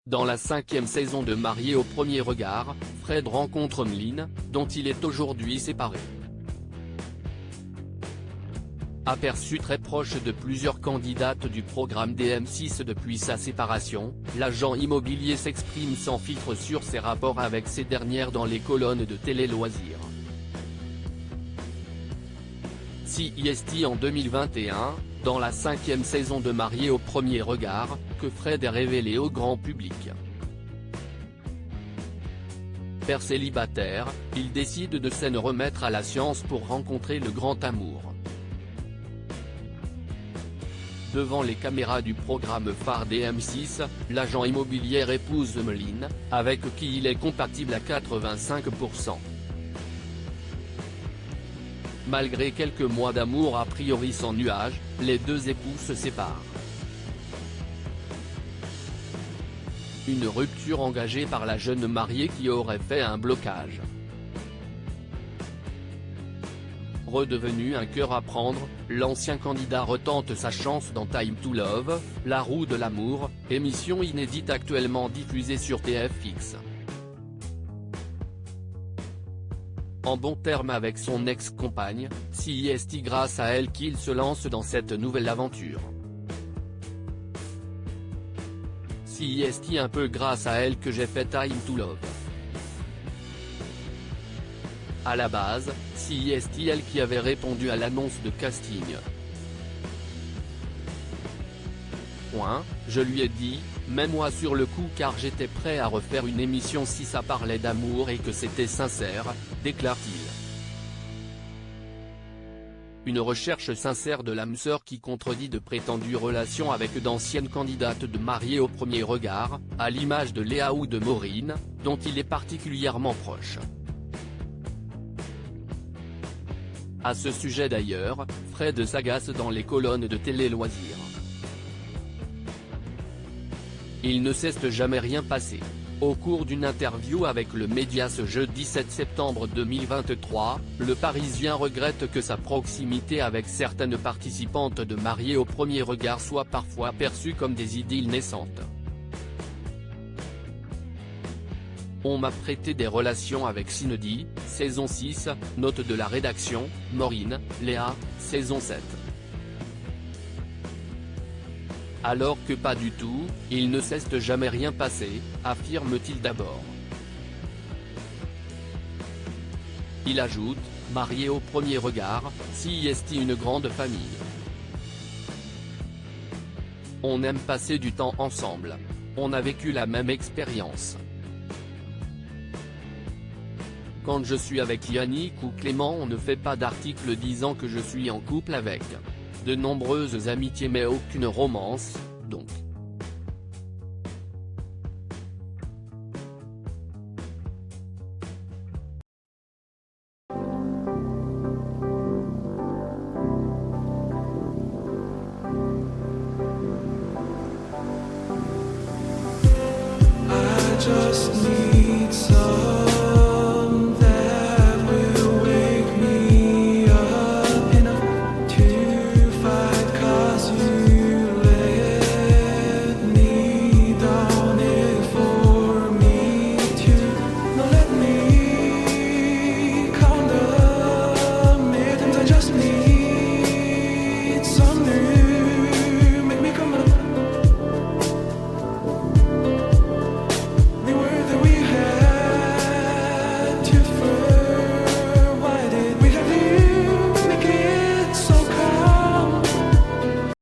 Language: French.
Dans la 5e saison de Mariés au premier regard, Fred rencontre Meline, dont il est aujourd'hui séparé. Aperçu très proche de plusieurs candidates du programme de M6 depuis sa séparation, l'agent immobilier s'exprime sans filtre sur ses rapports avec ces dernières dans les colonnes de Télé Loisirs. CIST en 2021, dans la 5e saison de Mariés au premier regard, que Fred est révélé au grand public. Père célibataire, il décide de s'en remettre à la science pour rencontrer le grand amour. Devant les caméras du programme phare des M6, l'agent immobilier épouse Meline, avec qui il est compatible à 85%. Malgré quelques mois d'amour a priori sans nuage, les deux époux se séparent. Une rupture engagée par la jeune mariée qui aurait fait un blocage. Redevenu un cœur à prendre, l'ancien candidat retente sa chance dans Time to Love, La roue de l'amour, émission inédite actuellement diffusée sur TFX. En bon terme avec son ex-compagne, CIST grâce à elle qu'il se lance dans cette nouvelle aventure. CIST un peu grâce à elle que j'ai fait Time to Love. À la base, CIST elle qui avait répondu à l'annonce de casting. Je lui ai dit, mets-moi sur le coup car j'étais prêt à refaire une émission si ça parlait d'amour et que c'était sincère, déclare-t-il. Une recherche sincère de l'âme sœur qui contredit de prétendues relations avec d'anciennes candidates de Mariés au premier regard, à l'image de Léa ou de Maureen, dont il est particulièrement proche. À ce sujet d'ailleurs, Fred s'agace dans les colonnes de Télé Loisirs. Il ne s'est jamais rien passé. Au cours d'une interview avec le média ce jeudi 7 septembre 2023, le Parisien regrette que sa proximité avec certaines participantes de Mariés au premier regard soit parfois perçue comme des idylles naissantes. On m'a prêté des relations avec Cindy, saison 6, note de la rédaction, Maureen, Léa, saison 7. Alors que pas du tout, il ne s'est jamais rien passé, affirme-t-il d'abord. Il ajoute, Mariés au premier regard, CIST une grande famille. On aime passer du temps ensemble. On a vécu la même expérience. Quand je suis avec Yannick ou Clément on ne fait pas d'article disant que je suis en couple avec. De nombreuses amitiés mais aucune romance,